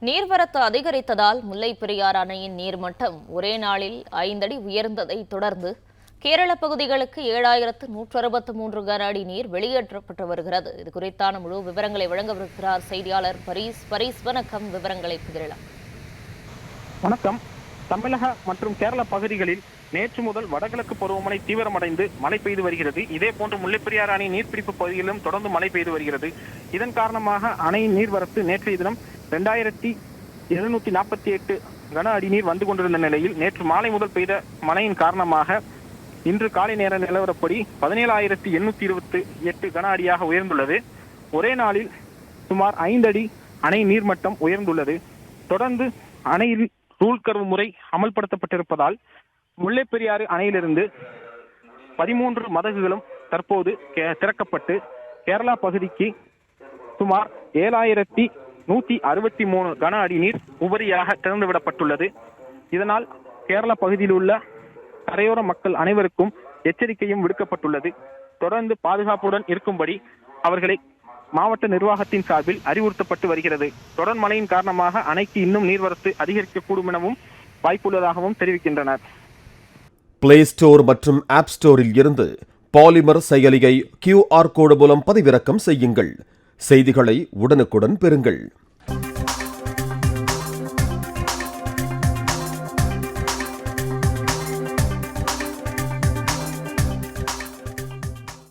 நீர்வரத்து அதிகரித்ததால் முல்லைப் பெரியாறு அணையின் நீர்மட்டம் ஒரே நாளில் 5 அடி உயர்ந்ததை தொடர்ந்து கேரள பகுதிகளுக்கு 7163 கன அடி நீர் வெளியேற்றப்பட்டு வருகிறது. இது குறித்தான முழு விவரங்களை வழங்கவிருக்கிறார் செய்தியாளர் பரீஸ். வணக்கம், விவரங்களை பகிரலாம். வணக்கம். தமிழக மற்றும் கேரள பகுதிகளில் நேற்று முதல் வடகிழக்கு பருவமழை தீவிரமடைந்து மழை பெய்து வருகிறது. இதேபோன்று முல்லைப்பெரியாறு அணை நீர்பிடிப்பு பகுதிகளிலும் தொடர்ந்து மழை பெய்து வருகிறது. இதன் காரணமாக அணையின் நீர்வரத்து நேற்றைய தினம் 2748 கன அடி நீர் வந்து கொண்டிருந்த நிலையில் நேற்று மாலை முதல் பெய்த மழையின் காரணமாக இன்று காலை நேர நிலவரப்படி 17,828 கன அடியாக உயர்ந்துள்ளது. ஒரே நாளில் சுமார் 5 அடி அணை நீர்மட்டம் உயர்ந்துள்ளது. தொடர்ந்து அணையில் ரூல் கர்வ் முறை அமல்படுத்தப்பட்டிருப்பதால் முல்லைப்பெரியாறு அணையிலிருந்து 13 மதகுகளும் தற்போது திறக்கப்பட்டு கேரளா பகுதிக்கு சுமார் 7163 கன அடி நீர் உபரியாக திறந்துவிடப்பட்டுள்ளது. இதனால் கேரள பகுதியில் உள்ள கரையோர மக்கள் அனைவருக்கும் எச்சரிக்கையும் விடுக்கப்பட்டுள்ளது. தொடர்ந்து பாதுகாப்புடன் இருக்கும்படி அவர்களை மாவட்ட நிர்வாகத்தின் சார்பில் அறிவுறுத்தப்பட்டு வருகிறது. தொடர் மழையின் காரணமாக அணைக்கு இன்னும் நீர்வரத்து அதிகரிக்கக்கூடும் எனவும் வாய்ப்புள்ளதாகவும் தெரிவிக்கின்றனர். பிளே ஸ்டோர் மற்றும் ஆப் ஸ்டோரில் இருந்து பாலிமர் செயலியை QR கோடு மூலம் பதிவிறக்கம் செய்யுங்கள். செய்திகளை உடனுக்குடன் பெறுங்கள்.